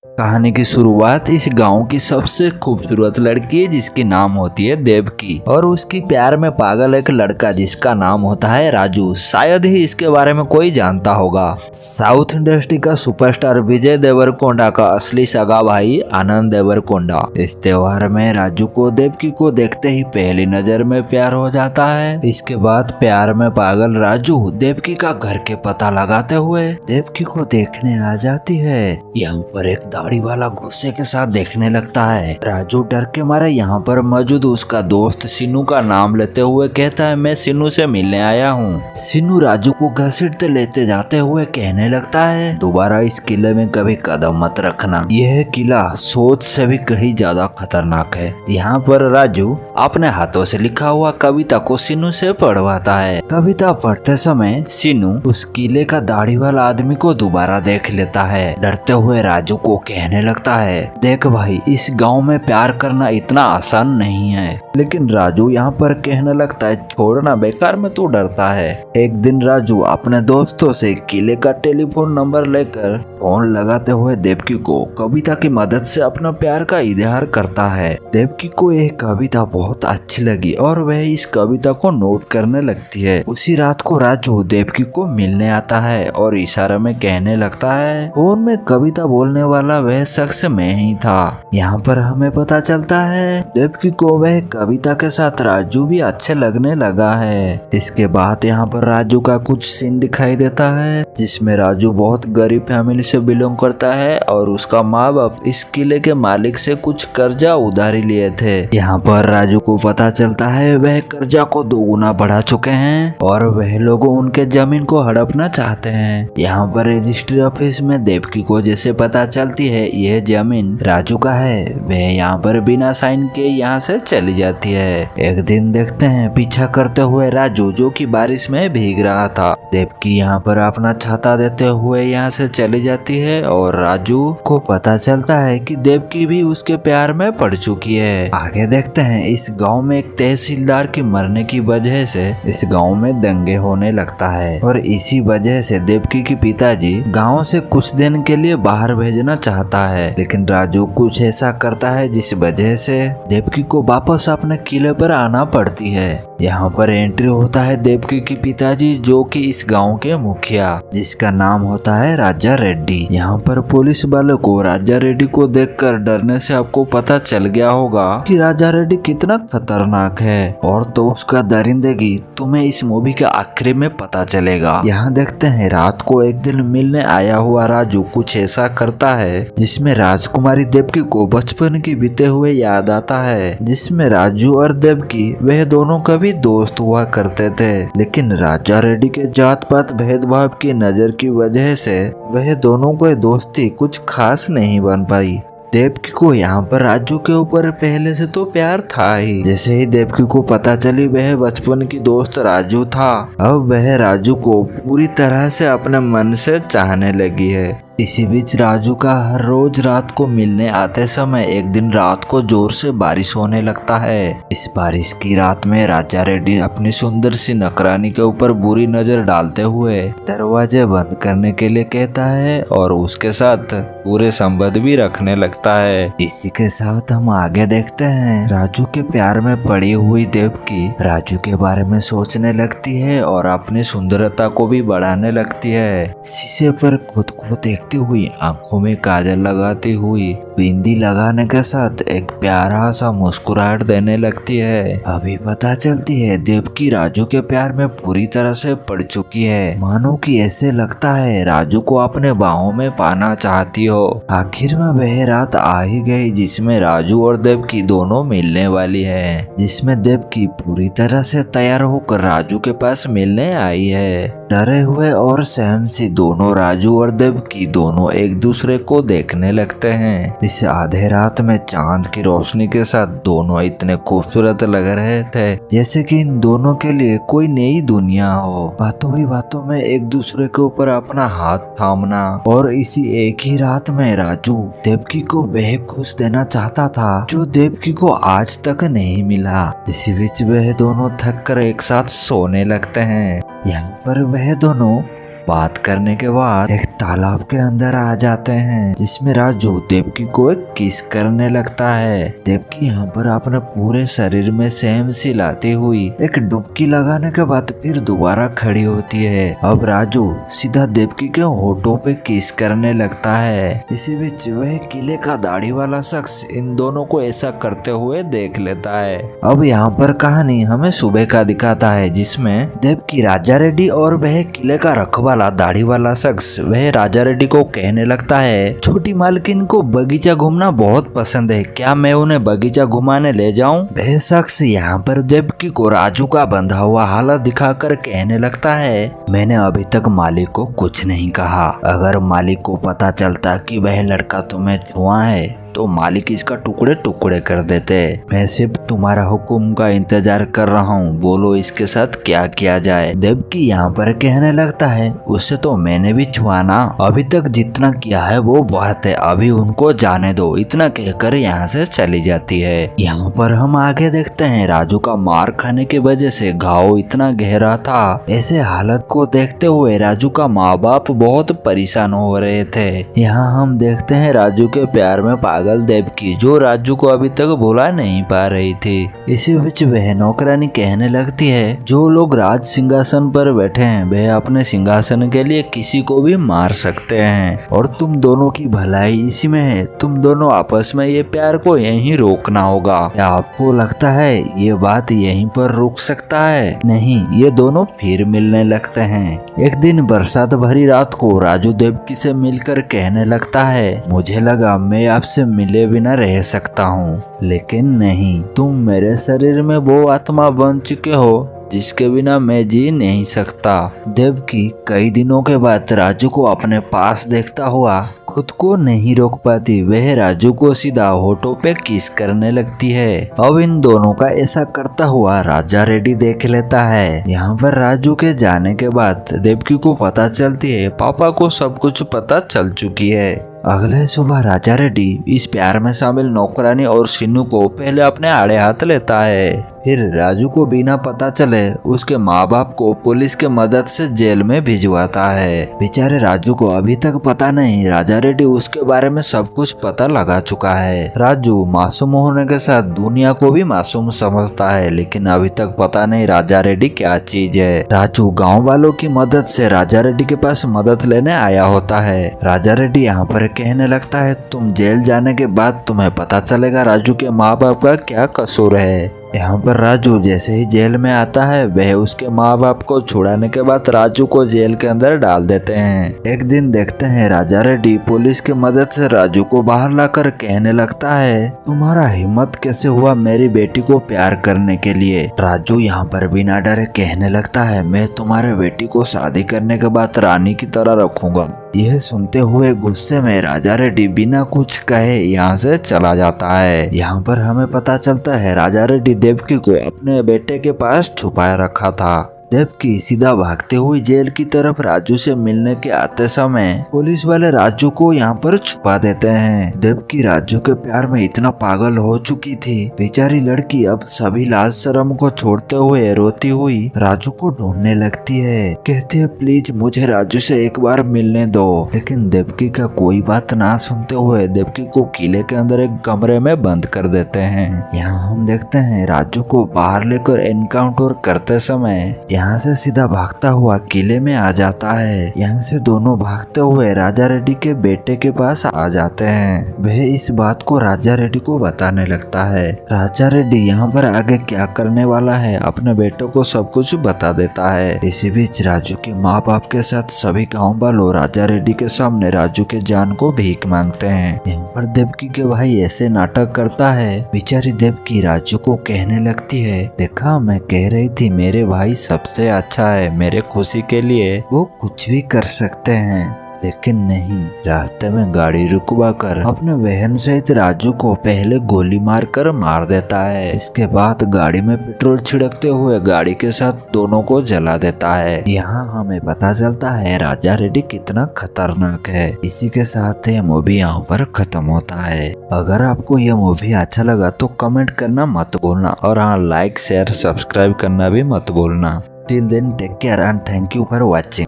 कहानी की शुरुआत इस गांव की सबसे खूबसूरत लड़की जिसकी नाम होती है देवकी और उसकी प्यार में पागल एक लड़का जिसका नाम होता है राजू। शायद ही इसके बारे में कोई जानता होगा। साउथ इंडस्ट्री का सुपरस्टार विजय देवरकोंडा का असली सगा भाई आनंद देवरकोंडा। इस त्योहार में राजू को देवकी को देखते ही पहली नजर में प्यार हो जाता है। इसके बाद प्यार में पागल राजू देवकी का घर के पता लगाते हुए देवकी को देखने आ जाती है। यहाँ पर एक दाढ़ी वाला गुस्से के साथ देखने लगता है। राजू डर के मारे यहाँ पर मौजूद उसका दोस्त सिन्नू का नाम लेते हुए कहता है, मैं सिन्नू से मिलने आया हूँ। सिन्नू राजू को घसीटते लेते जाते हुए कहने लगता है, दोबारा इस किले में कभी कदम मत रखना। यह किला सोच से भी कहीं ज्यादा खतरनाक है। यहाँ पर राजू अपने हाथों से लिखा हुआ कविता को सिन्नू से पढ़वाता है। कविता पढ़ते समय सिन्नू उस किले का दाढ़ी वाला आदमी को दोबारा देख लेता है। डरते हुए राजू को कहने लगता है, देख भाई, इस गांव में प्यार करना इतना आसान नहीं है। लेकिन राजू यहाँ पर कहने लगता है, छोड़ना, बेकार में तू डरता है। एक दिन राजू अपने दोस्तों से किले का टेलीफोन नंबर लेकर फोन लगाते हुए देवकी को कविता की मदद से अपना प्यार का इजहार करता है। देवकी को यह कविता बहुत अच्छी लगी और वह इस कविता को नोट करने लगती है। उसी रात को राजू देवकी को मिलने आता है और इशारे में कहने लगता है, फोन में कविता बोलने वाला वह शख्स मैं ही था। यहाँ पर हमें पता चलता है देवकी को वह कविता के साथ राजू भी अच्छे लगने लगा है। इसके बाद यहाँ पर राजू का कुछ सीन दिखाई देता है जिसमें राजू बहुत गरीब फैमिली से बिलोंग करता है और उसका माँ बाप इस किले के मालिक से कुछ कर्जा उधारी लिए थे। यहाँ पर राजू को पता चलता है वह कर्जा को 2 गुना बढ़ा चुके हैं और वह लोग उनके जमीन को हड़पना चाहते हैं। यहाँ पर रजिस्ट्री ऑफिस में देवकी को जैसे पता चलती है यह जमीन राजू का है, वह यहाँ पर बिना साइन के यहाँ से चली जाती है। एक दिन देखते हैं पीछा करते हुए राजू जो कि बारिश में भीग रहा था। देवकी यहाँ पर अपना छाता देते हुए यहाँ से चली जाती है और राजू को पता चलता है कि देवकी भी उसके प्यार में पड़ चुकी है। आगे देखते हैं इस गांव में एक तहसीलदार की मरने की वजह से इस गांव में दंगे होने लगता है और इसी वजह से देवकी के पिताजी गांव से कुछ दिन के लिए बाहर भेजना चाहता है। लेकिन राजू कुछ ऐसा करता है जिस वजह से देवकी को वापस अपने किले पर आना पड़ती है। यहाँ पर एंट्री होता है देवकी के पिताजी जो कि इस गांव के मुखिया जिसका नाम होता है राजा रेड्डी। यहाँ पर पुलिस वालों को राजा रेड्डी को देखकर डरने से आपको पता चल गया होगा कि राजा रेड्डी कितना खतरनाक है और तो उसका दरिंदगी तुम्हें इस मूवी के आखिरी में पता चलेगा। यहाँ देखते हैं रात को एक दिन मिलने आया हुआ राजू कुछ ऐसा करता है जिसमें राजकुमारी देवकी को बचपन की बीते हुए याद आता है, जिसमें राजू और देवकी वह दोनों कभी दोस्त हुआ करते थे। लेकिन राजा रेड्डी के जात पात भेदभाव की नजर की वजह से वह दोनों को दोस्ती कुछ खास नहीं बन पाई। देवकी को यहाँ पर राजू के ऊपर पहले से तो प्यार था ही। जैसे ही देवकी को पता चली वह बचपन की दोस्त राजू था, अब वह राजू को पूरी तरह से अपने मन से चाहने लगी है। इसी बीच राजू का हर रोज रात को मिलने आते समय एक दिन रात को जोर से बारिश होने लगता है। इस बारिश की रात में राजा रेड्डी अपनी सुंदर सी नौकरानी के ऊपर बुरी नजर डालते हुए दरवाजे बंद करने के लिए कहता है और उसके साथ पूरे संबंध भी रखने लगता है। इसी के साथ हम आगे देखते हैं राजू के प्यार में पड़ी हुई देवकी राजू के बारे में सोचने लगती है और अपनी सुंदरता को भी बढ़ाने लगती है। शीशे पर खुद को देखती हुई आंखों में काजल लगाती हुई बिंदी लगाने के साथ एक प्यारा सा मुस्कुराहट देने लगती है। अभी पता चलती है देवकी राजू के प्यार में पूरी तरह से पड़ चुकी है, मानो कि ऐसे लगता है राजू को अपने बाहों में पाना चाहती हो। आखिर में वह रात आ ही गई जिसमें राजू और देवकी दोनों मिलने वाली है, जिसमें देवकी पूरी तरह से तैयार होकर राजू के पास मिलने आई है। डरे हुए और सहम सी दोनों राजू और देवकी दोनों एक दूसरे को देखने लगते हैं। इस आधे रात में चांद की रोशनी के साथ दोनों इतने खूबसूरत लग रहे थे जैसे कि इन दोनों के लिए कोई नई दुनिया हो। बातों ही बातों में एक दूसरे के ऊपर अपना हाथ थामना और इसी एक ही रात में राजू देवकी को वह खुश देना चाहता था जो देवकी को आज तक नहीं मिला। इसी बीच वह दोनों थक कर एक साथ सोने लगते हैं। यहाँ पर वह दोनों बात करने के बाद एक तालाब के अंदर आ जाते हैं, जिसमें राजू देवकी को एक किस करने लगता है। देवकी यहाँ पर अपने पूरे शरीर में सेम सिलाती हुई एक डुबकी लगाने के बाद फिर दोबारा खड़ी होती है। अब राजू सीधा देवकी के होठों पे किस करने लगता है। इसी बीच वह किले का दाढ़ी वाला शख्स इन दोनों को ऐसा करते हुए देख लेता है। अब यहाँ पर कहानी हमें सुबह का दिखाता है, जिसमें देवकी राजा रेड्डी और वह किले का रखवाला दाढ़ी वाला शख्स वह राजा रेड्डी को कहने लगता है, छोटी मालकिन को बगीचा घूमना बहुत पसंद है, क्या मैं उन्हें बगीचा घुमाने ले जाऊं? वह शख्स यहाँ पर देवकी को राजू का बंधा हुआ हालत दिखाकर कहने लगता है, मैंने अभी तक मालिक को कुछ नहीं कहा। अगर मालिक को पता चलता कि वह लड़का तुम्हें छुआ है तो मालिक इसका टुकड़े टुकड़े कर देते। मैं सिर्फ तुम्हारा हुक्म का इंतजार कर रहा हूँ, बोलो इसके साथ क्या किया जाए। देवकी यहाँ पर कहने लगता है, उससे तो मैंने भी छुआ ना, अभी तक जितना किया है वो बहुत है, अभी उनको जाने दो। इतना कहकर यहाँ से चली जाती है। यहाँ पर हम आगे देखते हैं राजू का मार खाने की वजह से घाव इतना गहरा था। ऐसे हालत को देखते हुए राजू का माँ बाप बहुत परेशान हो रहे थे। यहाँ हम देखते हैं राजू के प्यार में पागल देवकी, जो राजू को अभी तक भुला नहीं पा रही थी। इसी बीच वह नौकरानी कहने लगती है, जो लोग राज सिंहासन पर बैठे हैं वह अपने सिंहासन के लिए किसी को भी मार सकते हैं, और तुम दोनों की भलाई इसी में है। तुम दोनों आपस में ये प्यार को यहीं रोकना होगा। क्या आपको लगता है ये बात यहीं पर रुक सकता है? नहीं, ये दोनों फिर मिलने लगते हैं। एक दिन बरसात भरी रात को राजू देवकी से मिलकर कहने लगता है, मुझे लगा मैं आपसे मिले बिना रह सकता हूँ, लेकिन नहीं, तुम मेरे शरीर में वो आत्मा बन चुके हो जिसके बिना मैं जी नहीं सकता। देवकी कई दिनों के बाद राजू को अपने पास देखता हुआ खुद को नहीं रोक पाती। वह राजू को सीधा होठों पे किस करने लगती है। अब इन दोनों का ऐसा करता हुआ राजा रेड्डी देख लेता है। यहाँ पर राजू के जाने के बाद देवकी को पता चलती है पापा को सब कुछ पता चल चुकी है। अगले सुबह राजा रेड्डी इस प्यार में शामिल नौकरानी और सिन्नू को पहले अपने आड़े हाथ लेता है। फिर राजू को बिना पता चले उसके माँ बाप को पुलिस के मदद से जेल में भिजवाता है। बेचारे राजू को अभी तक पता नहीं राजा रेड्डी उसके बारे में सब कुछ पता लगा चुका है। राजू मासूम होने के साथ दुनिया को भी मासूम समझता है, लेकिन अभी तक पता नहीं राजा रेड्डी क्या चीज है। राजू गाँव वालों की मदद से राजा रेड्डी के पास मदद लेने आया होता है। राजा रेड्डी यहाँ पर कहने लगता है, तुम जेल जाने के बाद तुम्हें पता चलेगा राजू के माँ बाप का क्या कसूर है। यहाँ पर राजू जैसे ही जेल में आता है वह उसके माँ बाप को छुड़ाने के बाद राजू को जेल के अंदर डाल देते हैं। एक दिन देखते हैं राजा रेड्डी पुलिस की मदद से राजू को बाहर लाकर कहने लगता है, तुम्हारा हिम्मत कैसे हुआ मेरी बेटी को प्यार करने के लिए? राजू यहाँ पर बिना डरे कहने लगता है, मैं तुम्हारे बेटी को शादी करने के बाद रानी की तरह रखूंगा। यह सुनते हुए गुस्से में राजा रेड्डी बिना कुछ कहे यहाँ से चला जाता है। यहाँ पर हमें पता चलता है राजा रेड्डी देवकी को अपने बेटे के पास छुपाए रखा था। देवकी सीधा भागते हुए जेल की तरफ राजू से मिलने के आते समय पुलिस वाले राजू को यहाँ पर छुपा देते हैं। देवकी राजू के प्यार में इतना पागल हो चुकी थी। बेचारी लड़की अब सभी लाज शर्म को छोड़ते हुए रोती हुई राजू को ढूंढने लगती है। कहती है, प्लीज मुझे राजू से एक बार मिलने दो। लेकिन देवकी का कोई बात ना सुनते हुए देवकी को किले के अंदर एक कमरे में बंद कर देते हैं। यहाँ हम देखते हैं राजू को बाहर लेकर एनकाउंटर करते समय यहाँ से सीधा भागता हुआ किले में आ जाता है। यहाँ से दोनों भागते हुए राजा रेड्डी के बेटे के पास आ जाते हैं। वह इस बात को राजा रेड्डी को बताने लगता है। राजा रेड्डी यहाँ पर आगे क्या करने वाला है अपने बेटे को सब कुछ बता देता है। इसी बीच राजू के माँ बाप के साथ सभी गाँव वालों राजा रेड्डी के सामने राजू के जान को भीख मांगते हैं। यहाँ पर देवकी के भाई ऐसे नाटक करता है। बेचारी देवकी राजू को कहने लगती है, देखा मैं कह रही थी मेरे भाई सबसे अच्छा है, मेरे खुशी के लिए वो कुछ भी कर सकते हैं। लेकिन नहीं, रास्ते में गाड़ी रुकवा कर अपने बहन सहित राजू को पहले गोली मारकर मार देता है। इसके बाद गाड़ी में पेट्रोल छिड़कते हुए गाड़ी के साथ दोनों को जला देता है। यहाँ हमें पता चलता है राजा रेड्डी कितना खतरनाक है। इसी के साथ ये मूवी यहाँ पर खत्म होता है। अगर आपको ये मूवी अच्छा लगा तो कमेंट करना मत भूलना, और हाँ, लाइक शेयर सब्सक्राइब करना भी मत भूलना। Till then take care and thank you for watching.